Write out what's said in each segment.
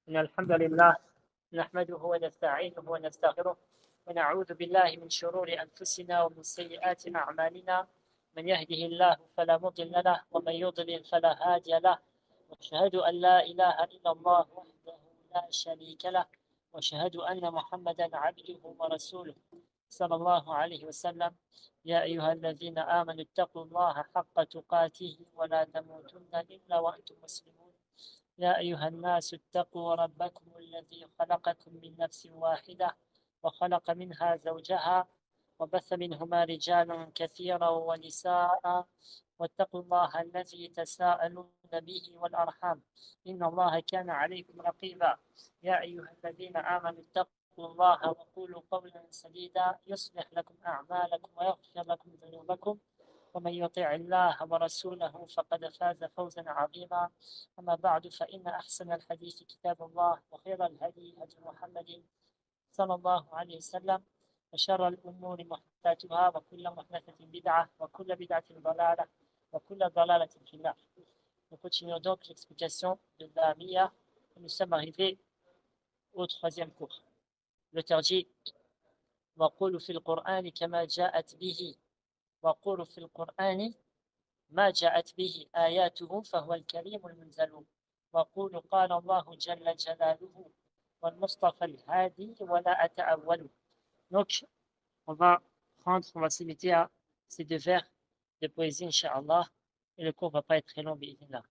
إن الحمد لله نحمده ونستعينه ونستغفره ونعوذ بالله من شرور أنفسنا ومن سيئات أعمالنا من يهده الله فلا مضل له ومن يضلل فلا هادي له وأشهد أن لا إله إلا الله وحده لا شريك له وأشهد أن محمدا عبده ورسوله صلى الله عليه وسلم يا أيها الذين آمنوا اتقوا الله حق تقاته ولا تموتن إلا وأنتم مسلمون يا أيها الناس اتقوا ربكم الذي خلقكم من نفس واحدة وخلق منها زوجها وبث منهما رجالا كثيرا ونساء واتقوا الله الذي تساءلون به والأرحام إن الله كان عليكم رقيبا يا أيها الذين آمنوا اتقوا الله وقولوا قولا سديدا يصلح لكم أعمالكم ويغفر لكم ذنوبكم ومن يطع الله ورسوله فقد فاز فوزا عظيما أما بعد فإن أحسن الحديث كتاب الله وخير الهدي هدي محمد صلى الله عليه وسلم وشر الأمور محدثاتها وكل محدثة بدعة وكل بدعة ضلالة وكل ضلالة في النار. Nous continuons donc l'explication de la Mia. Nous sommes arrivés au troisième cours. L'auteur dit وَقُولُ فِي الْقُرْآنِ كَمَا جَاءَتْ بِهِ وَقُولُ فِي الْقُرْآنِ ما جاءت به آياته فهو الكريم المنزل وقول قال الله جل جلاله والمصطفى الهادي ولا أتأول. Donc, on va se limiter à ces deux vers de poésie, Inch'Allah, et le cours ne va pas être très long, bi'idhnillah.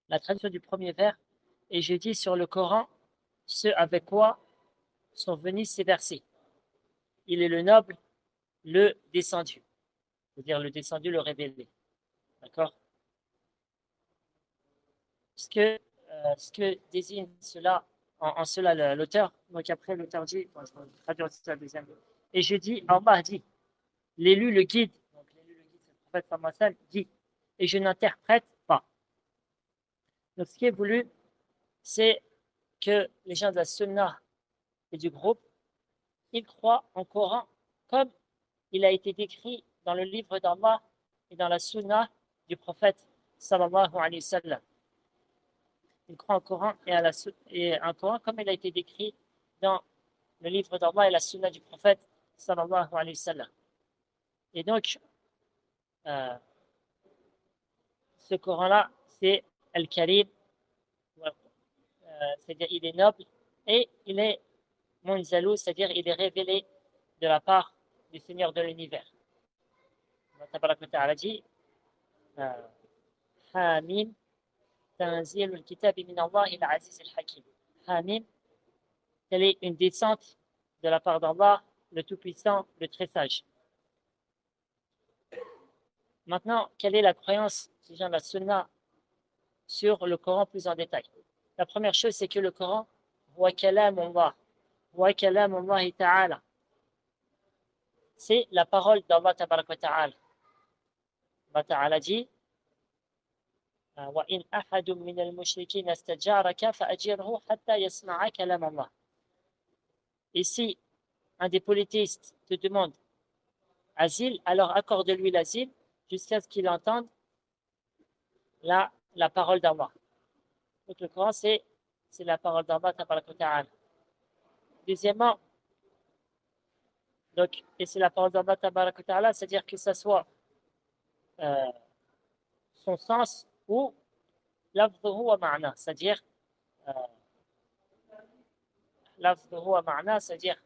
La traduction du premier vers, et je dis sur le Coran ce avec quoi sont venus ces versets. Il est le noble, le descendu. C'est-à-dire le descendu, le révélé. D'accord? Ce que désigne cela, en cela l'auteur, donc après l'auteur dit, bon, je vais traduire aussi la deuxième. Et je dis, Allah dit, l'élu, le guide, donc l'élu, le guide, c'est le prophète Sallallahu dit, et je n'interprète pas. Donc ce qui est voulu, c'est que les gens de la Sunna et du groupe, ils croient en Coran comme il a été décrit dans le livre d'Allah et dans la Sunna du prophète sallallahu alayhi wa sallam. Ils croient en Coran et en Coran comme il a été décrit dans le livre d'Allah et la Sunna du prophète sallallahu alayhi wa sallam. Et donc, ce Coran-là, c'est Al-Karim, c'est-à-dire il est noble, et il est Munzalou, c'est-à-dire il est révélé de la part du Seigneur de l'univers. Allah tabaraka wa ta'ala dit Hamim Tanzil al-Kitab min Allah al-Aziz al-Hakim. Hamim, telle est une descente de la part d'Allah, le Tout-Puissant, le Très Sage. Maintenant, quelle est la croyance des gens de la Sunna sur le Coran plus en détail? La première chose, c'est que le Coran, wa kalam Allah, wa kalam Allah ta'ala, c'est la parole d'Allah tabaraka wa ta'ala. Allah ta'ala dit وَإِنْ أَحَدٌ مِّنَ الْمُشْرِكِينَ اسْتَجَارَكَ فَأَجِرْهُ حَتَّى يَسْمَعَ كَلَامَ اللَّهِ. Et si un des polythéistes te demande asile, alors accorde-lui l'asile jusqu'à ce qu'il entende la parole d'Allah. Donc le Coran, c'est la parole d'Allah tabaraka wa ta'ala. Deuxièmement, donc, et c'est la parole d'Allah tabaraka wa ta'ala, c'est-à-dire que ce soit son sens ou lafzuhu wa ma'na, c'est-à-dire lafzuhu wa ma'na, c'est-à-dire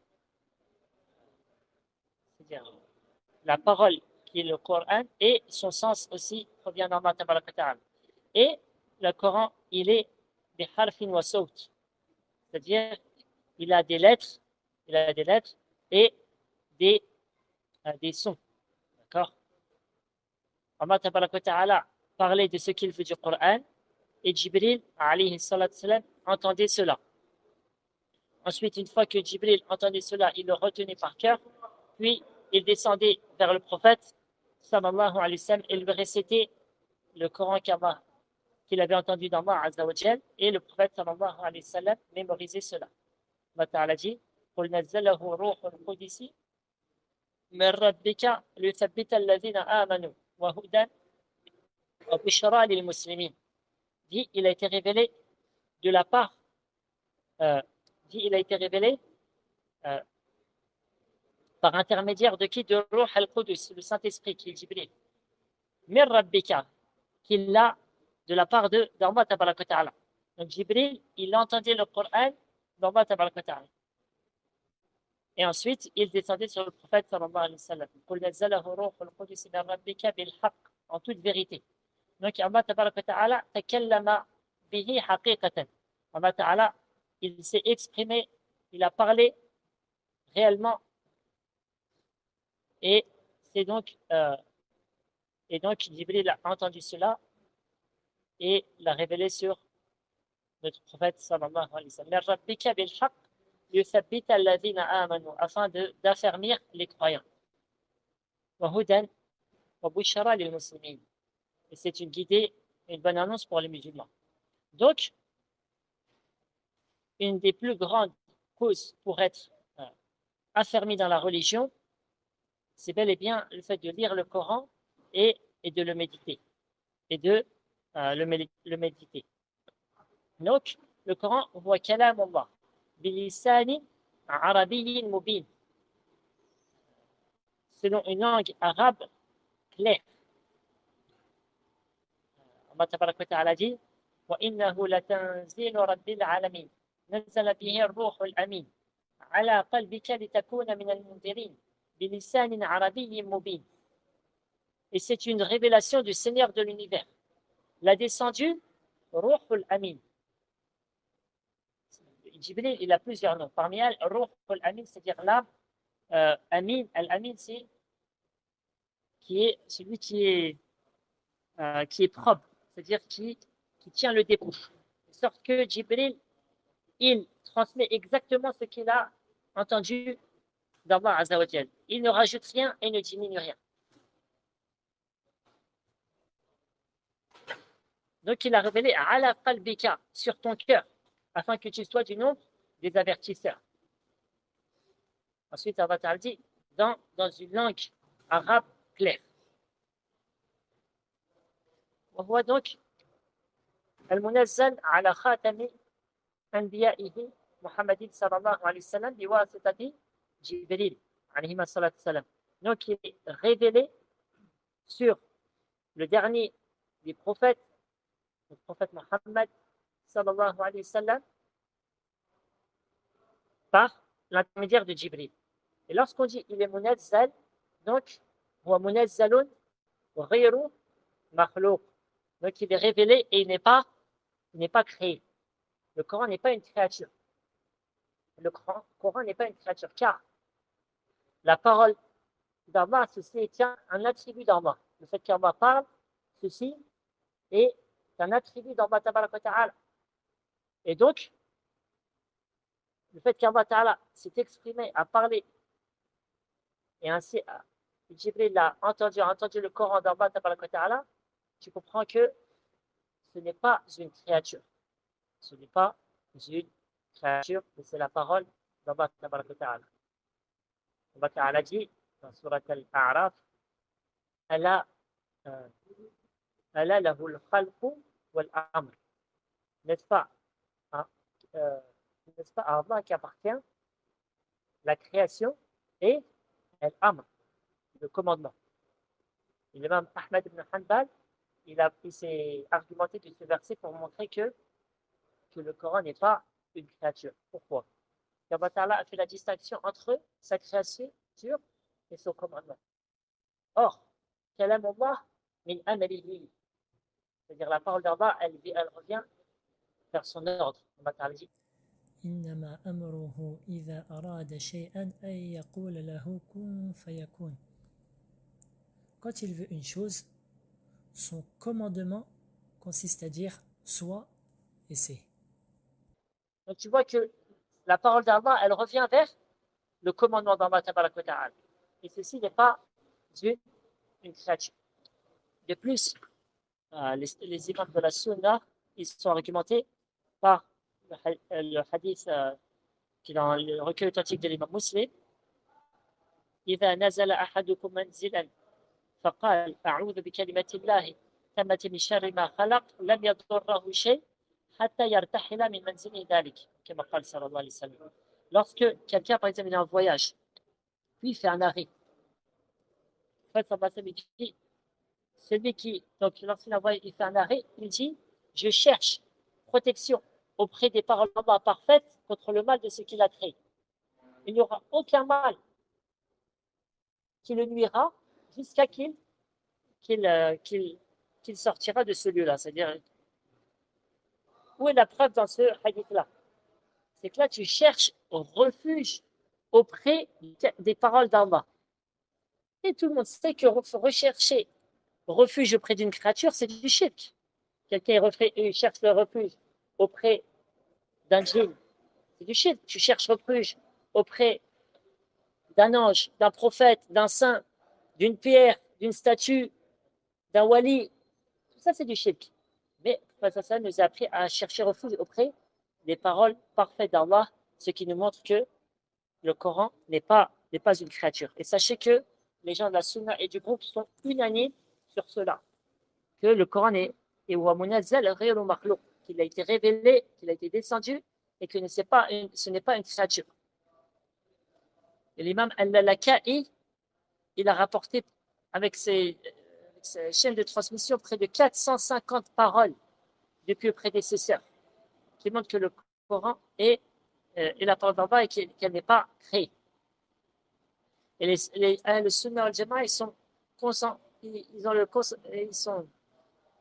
la parole qui est le Coran et son sens aussi provient d'Allah tabaraka wa ta'ala. Et le Coran, il est des harfin wa sawt, c'est-à-dire il a des lettres et des sons. D'accord? Allah tabaraka wa ta'ala parlait de ce qu'il veut du Coran et Jibril alayhi salatu salam entendait cela. Ensuite, une fois que Jibril entendait cela, il le retenait par cœur, puis il descendait vers le prophète sallallahu alayhi wa sallam et lui récitait le Coran qu'il avait entendu d'Allah azza wa jal, et le prophète sallallahu alayhi wa sallam mémorisait cela. Allah ta'ala dit قُلْ نَزَّلَهُ رُوحُ الْقُدُسِ مِنْ رَبِّكَ لِيُثَبِّتَ الَّذِينَ آمَنُوا وَهُدًى وَبُشْرَى لِلْمُسْلِمِينَ. Dit, il a été révélé de la part dit il a été révélé euh, par intermédiaire de qui? De Ruh al-Qudus, le Saint-Esprit, qui est Jibril. Mir Rabbika, qu'il l'a de la part d'Allah Tabaraka wa Ta'ala. Donc Jibril, il entendait le Coran d'Allah Tabaraka wa Ta'ala. Et ensuite, il descendait sur le prophète sallallahu alayhi wa sallam. Qul nazzalahu ruhul qudus min rabbika bil haqq, en toute vérité. Donc Allah Tabaraka wa Ta'ala takallama bihi haqiqatan. Allah Ta'ala, il s'est exprimé, il a parlé réellement. Et c'est donc Jibril a entendu cela et l'a révélé sur notre prophète sallallahu alayhi wa sallam. Min rabbika bil haqq yuthabbita alladhina amanu, afin d'affermir les croyants. Wa hudan wa bushra lil muslimin. Et c'est une guidée, une bonne annonce pour les musulmans. Donc, une des plus grandes causes pour être affermi dans la religion, c'est bel et bien le fait de lire le Coran et de le méditer. Et de le méditer. Donc, le Coran, huwa kalam Allah, bilisani arabiyyin mubin, selon une langue arabe claire. Allah tabaraka wa ta'ala dit وإنه لتنزيل رب العالمين نزل به الروح الأمين على قلبك لتكون من المنذرين بلسان عربي مبين. Et c'est une révélation du Seigneur de l'univers. L'a descendu Ruhul Amin. Jibril, il a plusieurs noms. Parmi elles, Ruhul Amin, c'est-à-dire l'âme. Amin, Al-Amin, c'est celui qui est propre, c'est-à-dire qui tient le dépôt. De sorte que Jibril, il transmet exactement ce qu'il a entendu d'Allah Azza wa Jal. Il ne rajoute rien et ne diminue rien. Donc il a révélé ala qalbika, sur ton cœur, afin que tu sois du nombre des avertisseurs. Ensuite, Allah Ta'ala dit dans une langue arabe claire. وهو donc المنزل على خاتم أنبيائه محمد صلى الله عليه وسلم بواسطة جبريل عليه الصلاة والسلام. Donc il est révélé sur le dernier des prophètes, le prophète Mohammed sallallahu alayhi wa sallam, par l'intermédiaire de Jibril. Et lorsqu'on dit il est munazzal, donc huwa munazzalun ghayru makhlouq. Donc il est révélé et il n'est pas créé. Le Coran n'est pas une créature. Le Coran n'est pas une créature, car la parole d'Allah, ceci est un attribut d'Allah. Le fait qu'Allah parle, ceci est un attribut d'Allah Tabaraka wa Ta'ala. Et donc, le fait qu'Allah Ta'ala s'est exprimé, a parlé, et ainsi Jibril a entendu le Coran d'Allah Tabaraka wa Ta'ala, tu comprends que ce n'est pas une créature. Ce n'est pas une créature, mais c'est la parole d'Allah Tabaraka wa Ta'ala. Allah Ta'ala dit dans Surat Al-A'raf, Ala lahul khalqu wal amr. N'est-ce pas à Allah qui appartient la création et l'amr, le commandement. Et l'imam Ahmed ibn Hanbal, il s'est argumenté de ce verset pour montrer que le Coran n'est pas une créature. Pourquoi? Allah Ta'ala a fait la distinction entre sa créature et son commandement. Or, kalam Allah min amalihi, c'est-à-dire la parole d'Allah, elle revient vers son ordre. Allah Ta'ala dit إنما أمره إذا أراد شيئا أن يقول له كن فيكون. Quand il veut une chose, son commandement consiste à dire sois et c'est. Donc tu vois que la parole d'Allah, elle revient vers le commandement d'Allah Tabaraka wa Ta'ala. Et ceci n'est pas une créature. De plus, les imams de la Sunna, ils sont argumentés par le hadith qui est dans le recueil authentique de l'imam Muslim. إذا نزل أحدكم منزلا فقال أعوذ بكلمة الله تامة من شر ما خلق لم يضره شيء حتى يرتحل من منزله ذلك كما قال صلى الله عليه وسلم. Lorsque quelqu'un, par exemple, est en voyage, puis il fait un arrêt, en fait, ça dit, celui qui, donc, lorsqu'il il fait un arrêt, il dit, je cherche protection auprès des paroles d'Allah parfaites contre le mal de ce qu'il a créé. Il n'y aura aucun mal qui le nuira jusqu'à qu'il sortira de ce lieu-là. C'est-à-dire, où est la preuve dans ce hadith-là? C'est que là, tu cherches refuge auprès des paroles d'Allah. Et tout le monde sait que rechercher refuge auprès d'une créature, c'est du shirk. Quelqu'un cherche le refuge auprès d'un djinn, c'est du shirk. Tu cherches refuge auprès d'un ange, d'un prophète, d'un saint, d'une pierre, d'une statue, d'un wali. Tout ça, c'est du shirk. Mais ça nous a appris à chercher refuge auprès des paroles parfaites d'Allah, ce qui nous montre que le Coran n'est pas une créature. Et sachez que les gens de la Sunna et du groupe sont unanimes sur cela, que le Coran est qu'il a été révélé, qu'il a été descendu et que ce n'est pas une créature. Et l'imam Al-Laka'i, il a rapporté avec ses chaînes de transmission près de 450 paroles depuis le prédécesseur, qui montrent que le Coran est la parole d'Allah et qu'elle n'est pas créée. Et le Sunna al-Jama'a, il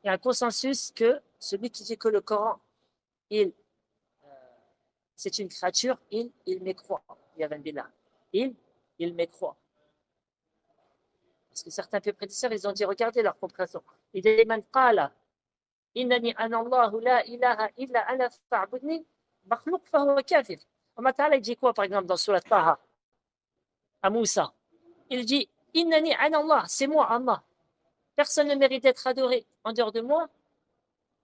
y a un consensus que celui qui dit que le Coran, c'est une créature, il mécroit. Il mécroit. Parce que certains prédécesseurs, ils ont dit, regardez leur compréhension. Il dit, man qala, innani ana Allahu la ilaha illa ana fa'budni, makhluq fahuwa kafir. Allah Ta'ala, il dit quoi, par exemple, dans Surat Taha, à Moussa? Il dit, innani ana Allah, c'est moi, Allah. Personne ne mérite d'être adoré en dehors de moi.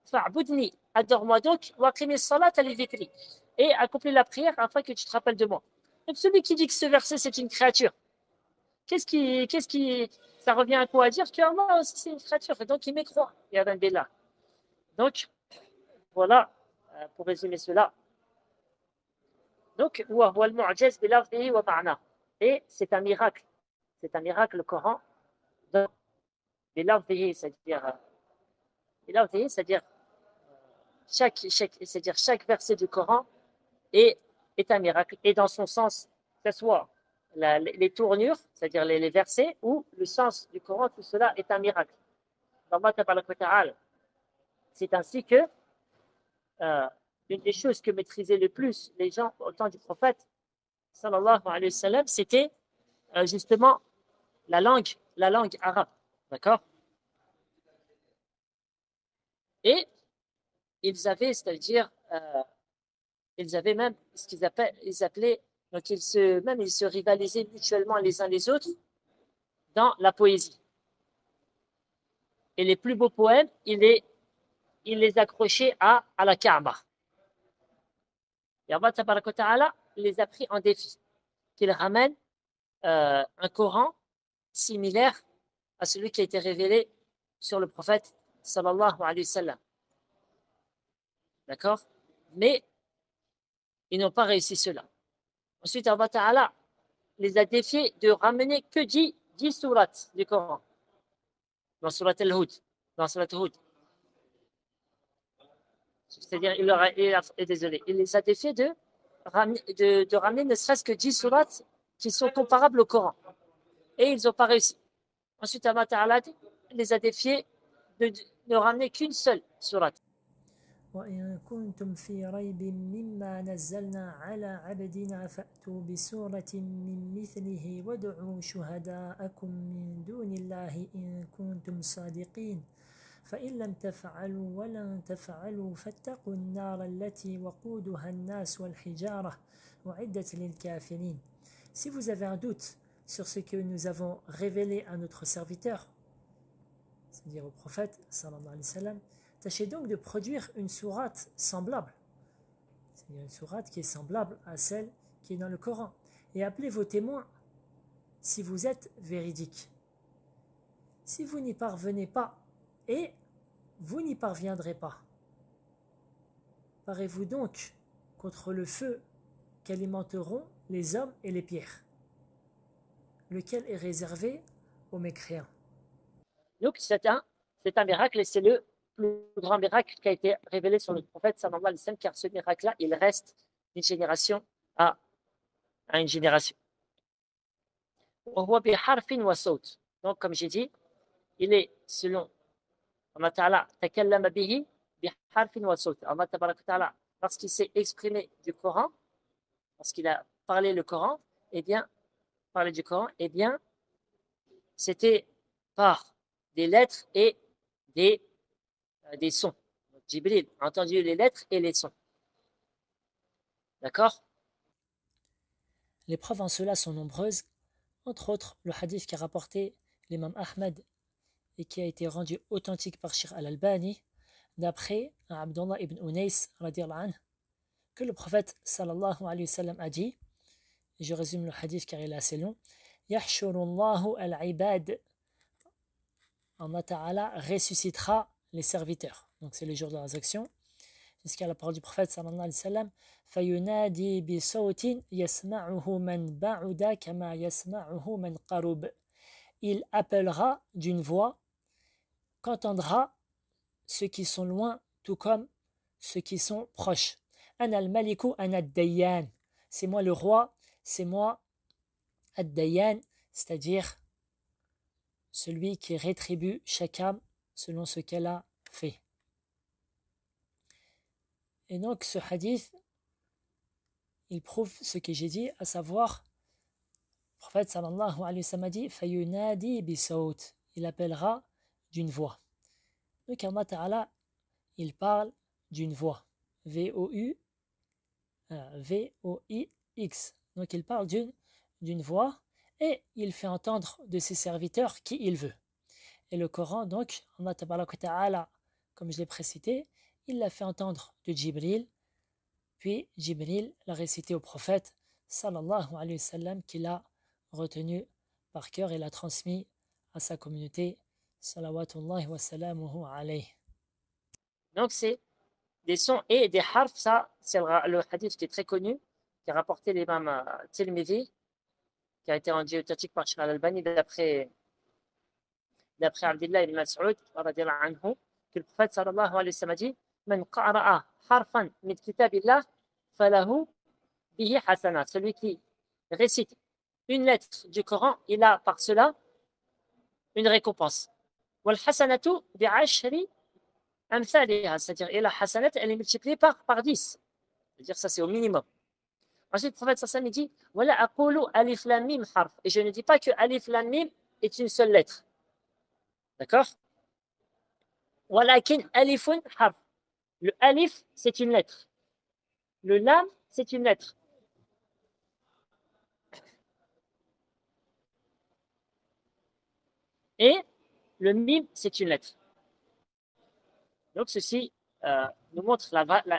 Fa'budni, adore-moi donc, wa aqimi salat al-dhikri. Et accomplis la prière afin que tu te rappelles de moi. Donc celui qui dit que ce verset c'est une créature, ça revient à quoi? À dire que Allah aussi c'est une créature, et donc il mécroit. Donc voilà, pour résumer cela. Donc, et c'est un miracle le Coran. C'est-à-dire chaque verset du Coran est un miracle, et dans son sens, que ce soit les tournures, c'est-à-dire les versets, ou le sens du Coran, tout cela est un miracle. C'est ainsi que une des choses que maîtrisaient le plus les gens au temps du prophète, sallallahu alayhi wa sallam, c'était justement la langue arabe. D'accord? Et ils avaient, c'est-à-dire, ils avaient même ce qu'ils appelaient, donc ils se rivalisaient mutuellement les uns les autres dans la poésie. Et les plus beaux poèmes, ils les accrochaient à la Kaaba. Et Allah Ta'ala les a pris en défi, qu'ils ramènent un Coran similaire à celui qui a été révélé sur le prophète sallallahu alayhi wa sallam. D'accord? Mais ils n'ont pas réussi cela. Ensuite, Allah Ta'ala les a défiés de ramener que 10 sourates du Coran. Dans Surat al-Hud. C'est-à-dire, il les a défiés de ramener ne serait-ce que 10 sourates qui sont comparables au Coran. Et ils n'ont pas réussi. Ensuite, Allah Ta'ala les a défiés de ne ramener qu'une seule sourate. وإن كنتم في ريب مما نزلنا على عبدنا فأتوا بسورة من مثله وادعوا شهداءكم من دون الله إن كنتم صادقين فإن لم تفعلوا ولن تفعلوا فاتقوا النار التي وقودها الناس والحجارة وعدت للكافرين. Si vous avez un doute sur ce que nous avons révélé à notre serviteur, c'est-à-dire au prophète sallallahu alayhi wa sallam, tâchez donc de produire une sourate semblable, c'est-à-dire une sourate qui est semblable à celle qui est dans le Coran, et appelez vos témoins si vous êtes véridiques. Si vous n'y parvenez pas, et vous n'y parviendrez pas, Parez-vous donc contre le feu qu'alimenteront les hommes et les pierres, lequel est réservé aux mécréants. Donc c'est un miracle et c'est le plus grand miracle qui a été révélé sur le prophète sallallahu alayhi wa sallam, car ce miracle-là, il reste d'une génération à une génération. Donc comme j'ai dit, il est selon Allah Ta'ala, takallama bihi biharfin wa sawt. Allah Ta'ala, lorsqu'il s'est exprimé du Coran, lorsqu'il a parlé le Coran, eh bien, parlé du Coran, eh bien, c'était par des lettres et des sons. Jibril a entendu les lettres et les sons. D'accord? Les preuves en cela sont nombreuses, entre autres le hadith qu'a rapporté l'imam Ahmed et qui a été rendu authentique par Sheikh Al-Albani, d'après Abdullah ibn Unais radiallahu anhu, que le prophète sallallahu alayhi wa sallam a dit, et je résume le hadith car il est assez long, Yahshurullahu al-ibad, Allah Ta'ala ressuscitera les serviteurs. Donc c'est le jour de la résurrection. Jusqu'à la parole du prophète sallallahu alayhi wa sallam, Fayunadi bi sawtin yasma'uhu man ba'uda kama yasma'uhu man qarub. Il appellera d'une voix qu'entendra ceux qui sont loin, tout comme ceux qui sont proches. Ana al-maliku ana ad-dayyan. C'est moi le roi, c'est moi ad-dayyan, c'est-à-dire celui qui rétribue chaque âme selon ce qu'elle a fait. Et donc ce hadith, il prouve ce que j'ai dit, à savoir, le prophète sallallahu alayhi wa sallam a dit, Fayunadi bi sawt, il appellera d'une voix. Donc Allah Ta'ala, il parle d'une voix. V-O-I-X. Donc il parle d'une voix et il fait entendre de ses serviteurs qui il veut. Et le Coran, donc, Allah Ta'ala, comme je l'ai précité, il l'a fait entendre de Jibril, puis Jibril l'a récité au prophète sallallahu alayhi wa sallam, qu'il a retenu par cœur et l'a transmis à sa communauté salawatullahi wa salamuhu alayhi. Donc c'est des sons et des harfs, ça c'est le hadith qui est très connu, qui a rapporté l'imam Tirmidhi, qui a été rendu authentique par Sheikh Al-Albani d'après Abdullah ibn Mas'ud radiyallahu anhu, que le prophète sallallahu alayhi wa sallam a dit, Man qara'a harfan min kitabillah falahu bihi hasanat. Celui qui récite une lettre du Coran, il a par cela une récompense. Wal hasanatu bi'ashri amthaliha, c'est-à-dire et la hasanat, elle est multipliée par 10. C'est-à-dire ça c'est au minimum. Ensuite, le prophète sallallahu alayhi wa sallam dit, Wala aqulu alif lam mim harf. Et je ne dis pas que alif lam mim est une seule lettre. D'accord? Walakin alifun harf. Le alif, c'est une lettre. Le lam, c'est une lettre. Et le mim, c'est une lettre. Donc, ceci nous montre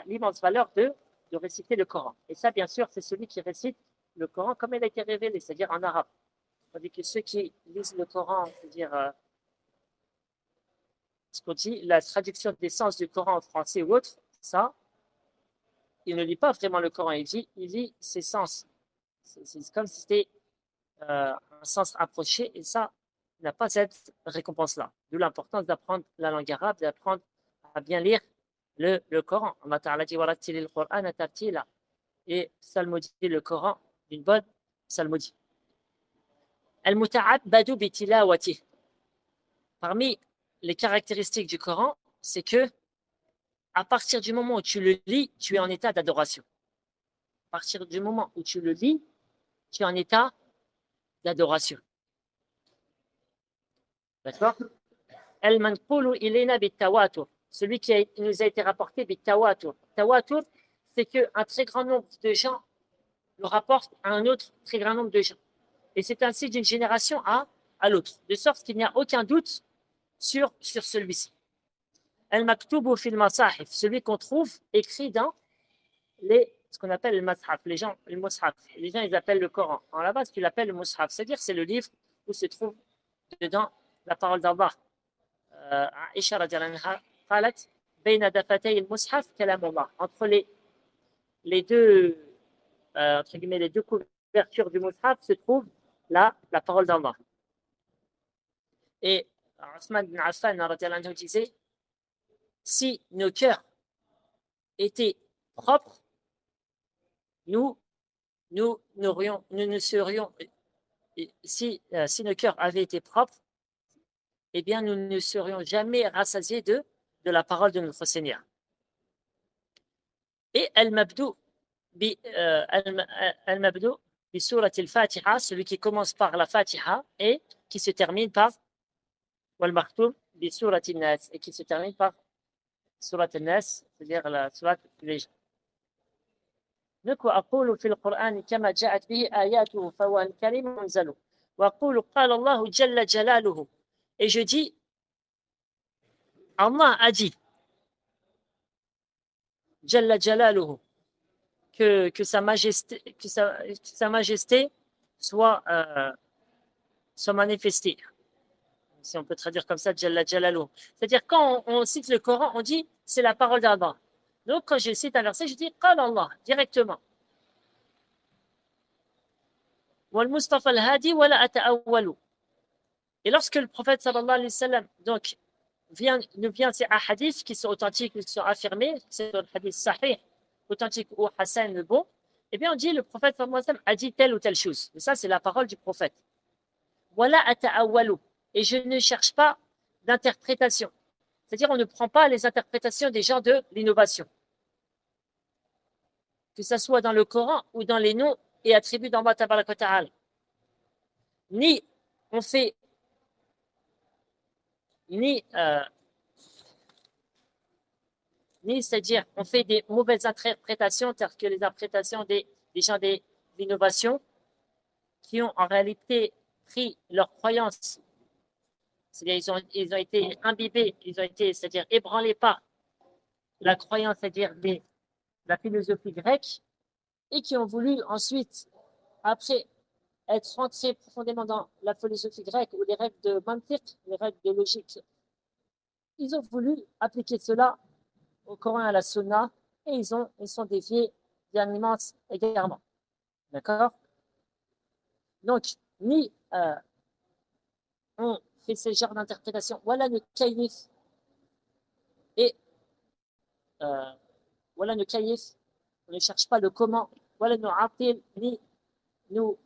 l'immense valeur de réciter le Coran. Et ça, bien sûr, c'est celui qui récite le Coran comme il a été révélé, c'est-à-dire en arabe. Tandis que ceux qui lisent le Coran, c'est-à-dire ce qu'on dit, la traduction des sens du Coran en français ou autre, ça, il ne lit pas vraiment le Coran, il lit ses sens. C'est comme si c'était un sens approché, et ça n'a pas cette récompense-là. D'où l'importance d'apprendre la langue arabe, d'apprendre à bien lire le Coran. Allah Ta'ala dit Warattilil Qur'ana tartila, et psalmodie le Coran d'une bonne psalmodie. Al-muta'abbadu bi tilawati. Parmi les caractéristiques du Coran, c'est que à partir du moment où tu le lis, tu es en état d'adoration. À partir du moment où tu le lis, tu es en état d'adoration. D'accord? Al-manqulu ilayna bit-tawatur. Celui qui nous a été rapporté bit-tawatur. Tawatur, c'est qu'un très grand nombre de gens le rapportent à un autre très grand nombre de gens. Et c'est ainsi d'une génération à l'autre, de sorte qu'il n'y a aucun doute sur celui-ci. Al-maktubu fil masahif, celui qu'on trouve écrit dans ce qu'on appelle le mashaf. Les gens, ils appellent le Coran. En là-bas, ce qu'ils appellent le mushaf, c'est-à-dire c'est le livre où se trouve dedans la parole d'Allah. Aisha radiyallahu anha qalat بين دفتي المصحف كلام الله. Entre les deux entre guillemets les deux couvertures du mushaf se trouve la parole d'Allah. Et Othman ibn Affan radhiyallahu anhu disait, si nos cœurs étaient propres, nous ne serions, si nos cœurs avaient été propres, eh bien nous ne serions jamais rassasiés de la parole de notre Seigneur. Et al-mabdu bi surat al-Fatiha, celui qui commence par la Fatiha et qui se termine par wal-makhtoum bi surat al-Nas, et qui se termine par surat al-Nas, c'est-à-dire la surat légère. Donc, وأقول في القرآن كما جاءت به آياته فهو الكريم منزل وأقول قال الله جل جلاله, et je dis Allah a dit Jalla Jalaluhu, que sa majesté soit manifestée. Si on peut traduire comme ça, Jalla Jalaluhu. C'est-à-dire, quand on cite le Coran, on dit c'est la parole d'Allah. Donc, quand je cite un verset, je dis Qala Allah directement. Wal Mustafa al-Hadi wa la ata'awwalu. Et lorsque le prophète sallallahu alayhi wa sallam donc nous vient ces hadiths qui sont authentiques, qui sont affirmés, c'est un hadith sahih, authentique ou hassan, le bon, eh bien on dit le prophète sallallahu alayhi wa sallam a dit telle ou telle chose. Et ça, c'est la parole du prophète. Wala ata'awwalu. Et je ne cherche pas d'interprétation. C'est-à-dire, on ne prend pas les interprétations des gens de l'innovation. Que ce soit dans le Coran ou dans les noms et attributs d'Allah tabaraka wa ta'ala. Ni on fait ni c'est-à-dire on fait des mauvaises interprétations telles que les interprétations des gens d'innovation qui ont en réalité pris leur croyance, c'est-à-dire ils ont été imbibés, ils ont été, c'est-à-dire ébranlés par la croyance, c'est-à-dire la philosophie grecque, et qui ont voulu ensuite, après être rentrés profondément dans la philosophie grecque ou les règles de mantiq, les règles de logique, ils ont voulu appliquer cela au Coran et à la Sunna, et ils sont déviés d'un immense égarement. D'accord? Donc, ni on fait ce genre d'interprétation, voilà le kayif, et voilà le kayif, on ne cherche pas le comment, voilà nous atil, ni nous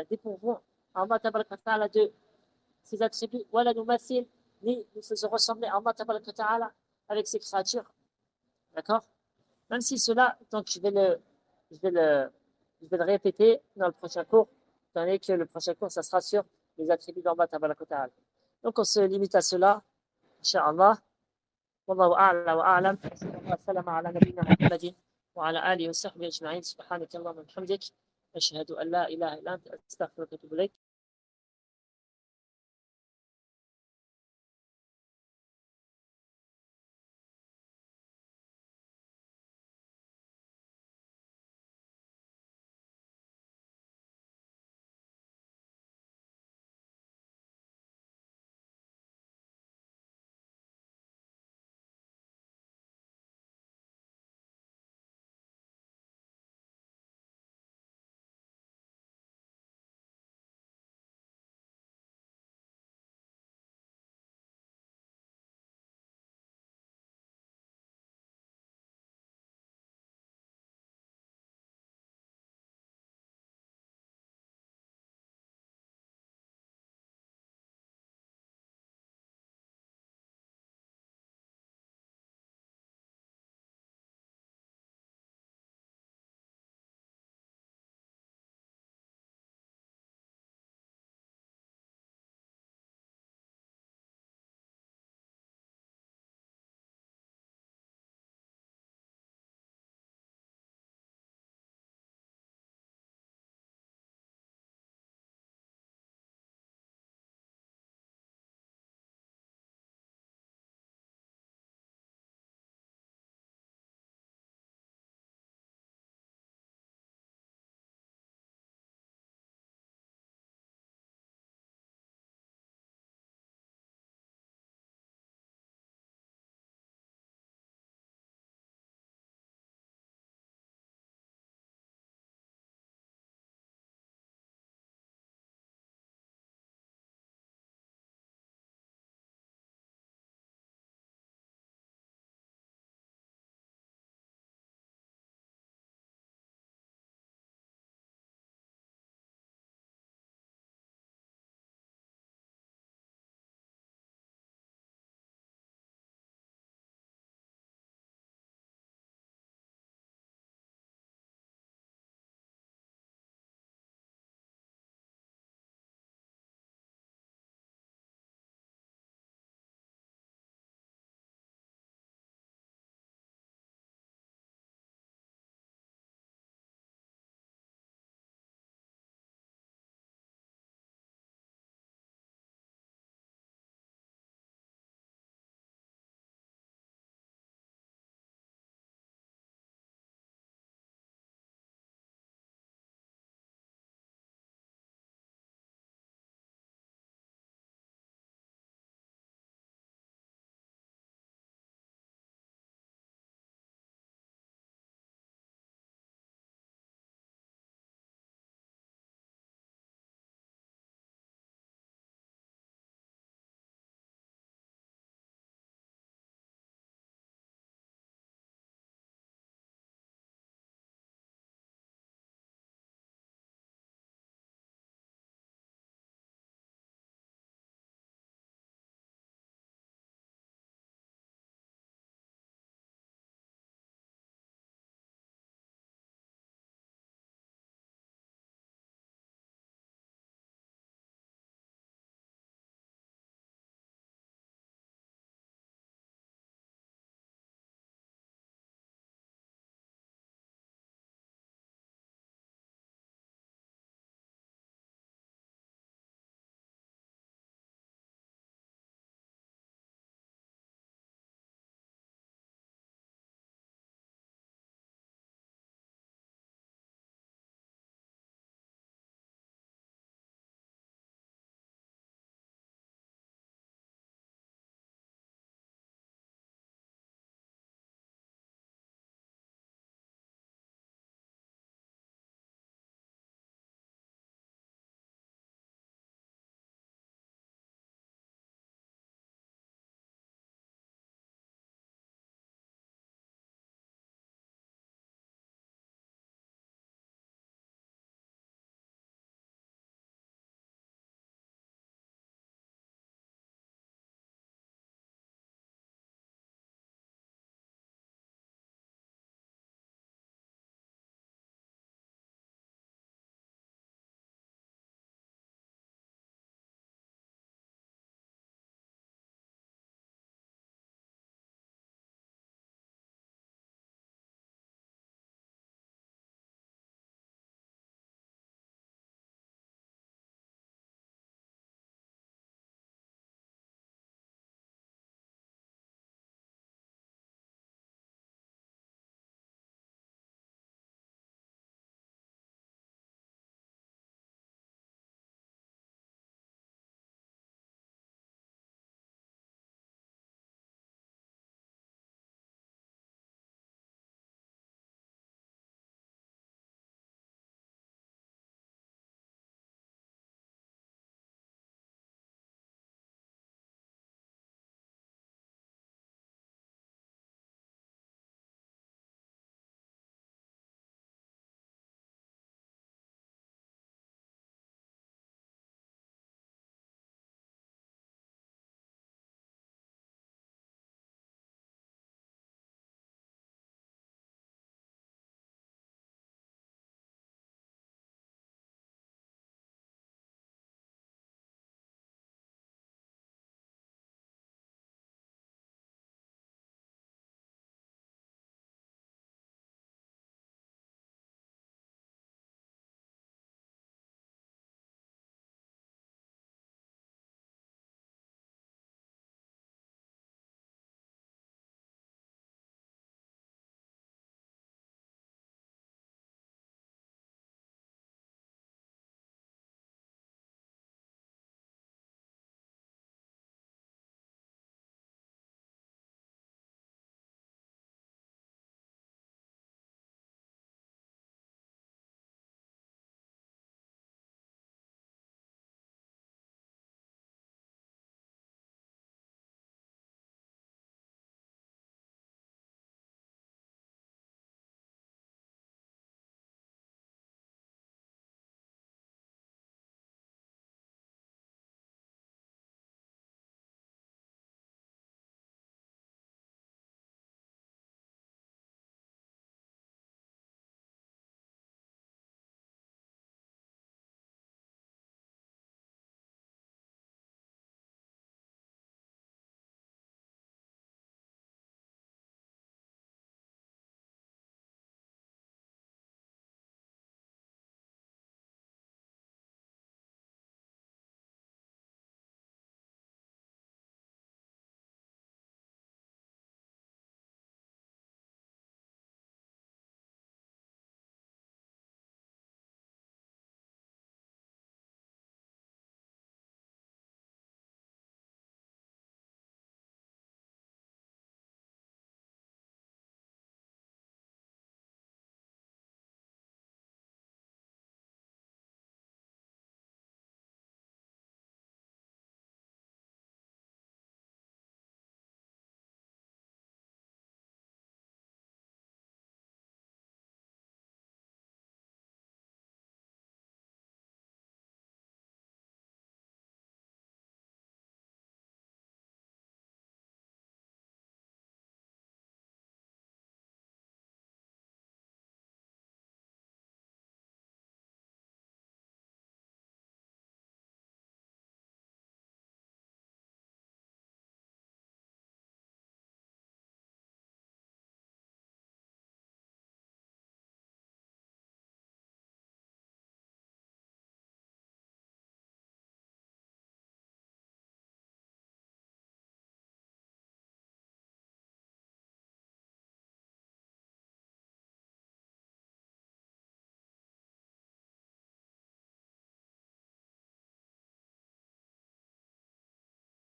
dépourvons Allah tabaraka ta'ala de ses attributs, voilà nous mathil, ni nous faisons ressembler Allah tabaraka ta'ala avec ses créatures. D'accord? Même si cela, donc je vais le répéter dans le prochain cours, étant donné que le prochain cours, ça sera sur les attributs d'Allah tabaraka ta'ala. Donc on se limite à cela, Inch'Allah. والله أعلى وأعلم. صلى الله وسلم على نبينا محمد وعلى آله وصحبه أجمعين. سبحانك اللهم وبحمدك أشهد أن لا إله إلا أنت أستغفرك وأتوب إليك.